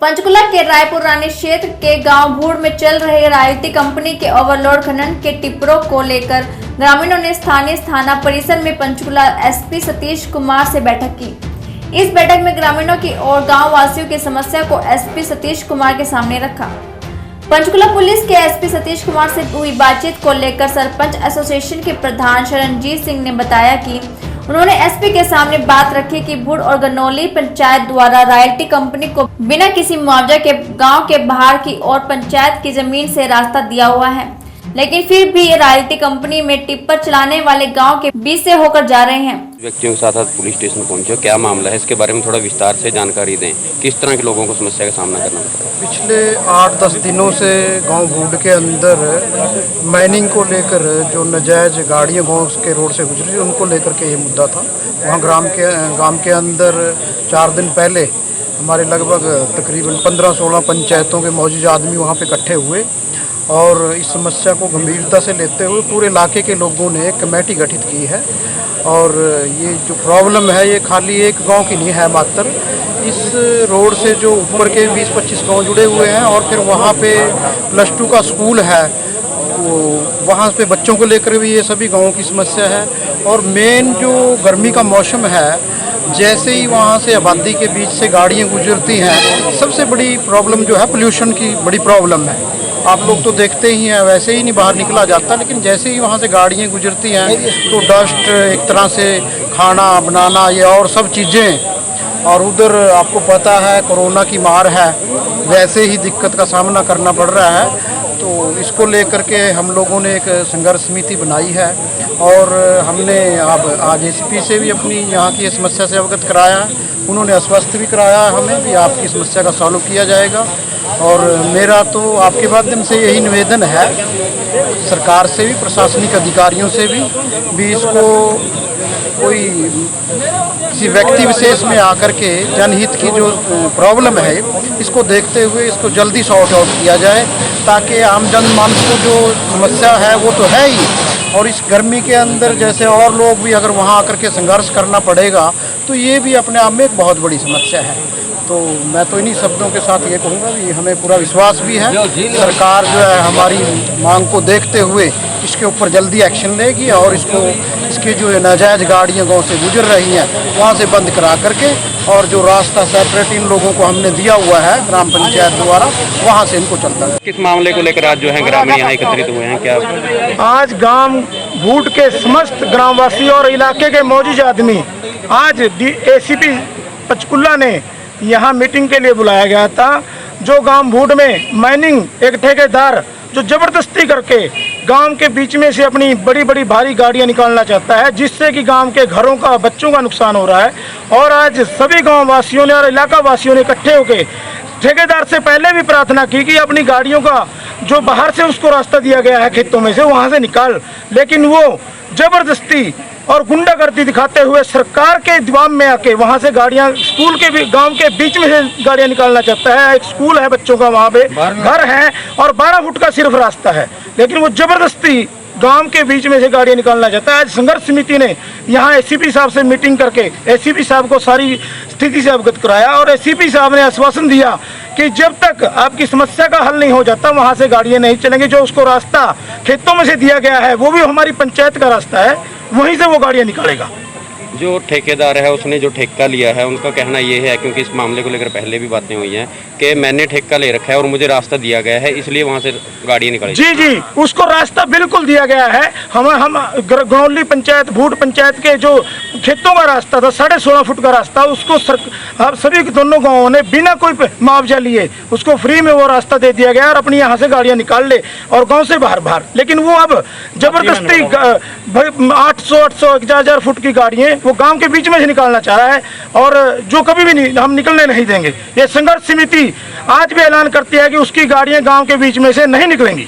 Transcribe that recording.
पंचकुला के रायपुर रानी क्षेत्र के गांव भूड़ में चल रहे रायल्टी कंपनी के ओवरलोड खनन के टिप्परों को लेकर ग्रामीणों ने स्थानीय थाना परिसर में पंचकुला एसपी सतीश कुमार से बैठक की। इस बैठक में ग्रामीणों की और गांव वासियों की समस्या को एसपी सतीश कुमार के सामने रखा। पंचकुला पुलिस के एसपी सतीश कुमार से हुई बातचीत को लेकर सरपंच एसोसिएशन के प्रधान शरणजीत सिंह ने बताया कि उन्होंने एसपी के सामने बात रखी कि भूड़ और गनौली पंचायत द्वारा रायल्टी कंपनी को बिना किसी मुआवजा के गांव के बाहर की और पंचायत की जमीन से रास्ता दिया हुआ है, लेकिन फिर भी ये रायल्टी कंपनी में टिप्पर चलाने वाले गांव के बीच से होकर जा रहे हैं। व्यक्तियों के साथ पुलिस स्टेशन पहुंचे, क्या मामला है इसके बारे में थोड़ा विस्तार से जानकारी दें। किस तरह के लोगों को समस्या का सामना करना पड़ रहा है? पिछले 8-10 दिनों से गांव भूड़ के अंदर माइनिंग को लेकर जो नाजायज गाड़ियां गांव के रोड से गुजरी उनको लेकर के ये मुद्दा था। वहां गांव के अंदर 4 दिन पहले हमारे लगभग तकरीबन 15-16 पंचायतों के मौजूद आदमी वहां पे इकट्ठे हुए और इस समस्या को गंभीरता से लेते हुए पूरे इलाके के लोगों ने एक कमेटी गठित की है। और ये जो प्रॉब्लम है ये खाली एक गांव की नहीं है, मात्र इस रोड से जो ऊपर के 20-25 गांव जुड़े हुए हैं और फिर वहाँ पे +2 का स्कूल है, वहाँ पे बच्चों को लेकर भी ये सभी गांवों की समस्या है। और मेन जो गर्मी का मौसम है, जैसे ही वहाँ से आबादी के बीच से गाड़ियाँ गुजरती हैं, सबसे बड़ी प्रॉब्लम जो है पोल्यूशन की बड़ी प्रॉब्लम है। आप लोग तो देखते ही हैं, वैसे ही नहीं बाहर निकला जाता, लेकिन जैसे ही वहाँ से गाड़ियाँ गुजरती हैं तो डस्ट, एक तरह से खाना बनाना, ये और सब चीज़ें। और उधर आपको पता है कोरोना की मार है, वैसे ही दिक्कत का सामना करना पड़ रहा है। तो इसको लेकर के हम लोगों ने एक संघर्ष समिति बनाई है और हमने अब आज एसपी से भी अपनी यहाँ की समस्या से अवगत कराया है। उन्होंने आश्वस्त भी कराया हमें भी आपकी समस्या का सॉल्व किया जाएगा। और मेरा तो आपके माध्यम से यही निवेदन है, सरकार से भी, प्रशासनिक अधिकारियों से भी इसको कोई किसी व्यक्ति विशेष में आकर के जनहित की जो प्रॉब्लम है इसको देखते हुए इसको जल्दी सॉर्ट आउट किया जाए, ताकि आम जनमानस को जो समस्या है वो तो है ही, और इस गर्मी के अंदर जैसे और लोग भी अगर वहाँ आकर के संघर्ष करना पड़ेगा तो ये भी अपने आप में एक बहुत बड़ी समस्या है। तो मैं तो इन्हीं शब्दों के साथ ये कहूँगा कि हमें पूरा विश्वास भी है सरकार जो है हमारी मांग को देखते हुए इसके ऊपर जल्दी एक्शन लेगी और इसके जो नाजायज गाड़ियाँ गांव से गुजर रही हैं वहाँ से बंद करा करके, और जो रास्ता सेपरेट इन लोगों को हमने दिया हुआ है ग्राम पंचायत द्वारा, वहाँ से इनको चलता है। किस मामले को लेकर आज जो है ग्रामीण यहाँ एकत्रित हुए हैं? क्या आज गांव भूड़ के समस्त ग्रामवासी और इलाके के मौजूद आदमी आज एसीपी पंचकुला ने यहाँ मीटिंग के लिए बुलाया गया था। जो गांव भूड़ में माइनिंग एक ठेकेदार जो जबरदस्ती करके गांव के बीच में से अपनी बड़ी बड़ी भारी गाड़ियां निकालना चाहता है, जिससे कि गांव के घरों का, बच्चों का नुकसान हो रहा है। और आज सभी गांव वासियों ने और इलाका वासियों ने इकट्ठे होकर ठेकेदार से पहले भी प्रार्थना की कि अपनी गाड़ियों का जो बाहर से उसको रास्ता दिया गया है खेतों में से, वहाँ से निकाल, लेकिन वो जबरदस्ती और गुंडागर्दी दिखाते हुए सरकार के दबाव में आके वहाँ से गाड़ियाँ स्कूल के भी गांव के बीच में से गाड़ियाँ निकालना चाहता है। एक स्कूल है बच्चों का, वहाँ पे घर है और 12 फुट का सिर्फ रास्ता है, लेकिन वो जबरदस्ती गांव के बीच में से गाड़ियाँ निकालना चाहता है। आज संघर्ष समिति ने यहाँ एसीपी साहब से मीटिंग करके एसीपी साहब को सारी स्थिति से अवगत कराया और एसीपी साहब ने आश्वासन दिया कि जब तक आपकी समस्या का हल नहीं हो जाता वहाँ से गाड़ियाँ नहीं चलेंगी। जो उसको रास्ता खेतों में से दिया गया है वो भी हमारी पंचायत का रास्ता है, वहीं से वो गाड़ियाँ निकालेगा। जो ठेकेदार है उसने जो ठेका लिया है उनका कहना ये है, क्योंकि इस मामले को लेकर पहले भी बातें हुई हैं कि मैंने ठेका ले रखा है और मुझे रास्ता दिया गया है, इसलिए वहाँ से गाड़ियाँ निकाली। जी, उसको रास्ता बिल्कुल दिया गया है। हम गनौली पंचायत, भूड़ पंचायत के जो खेतों का रास्ता था 16.5 फुट का रास्ता, उसको सभी दोनों गाँवों ने बिना कोई मुआवजा लिए उसको फ्री में वो रास्ता दे दिया गया और अपनी यहाँ से गाड़ियाँ निकाल ले और गाँव से बाहर। लेकिन वो अब जबरदस्ती 800-1000 फुट की गाड़ियाँ वो गांव के बीच में से निकालना चाह रहा है, और जो कभी भी नहीं हम निकलने नहीं देंगे। ये संघर्ष समिति आज भी ऐलान करती है कि उसकी गाड़ियां गांव के बीच में से नहीं निकलेंगी।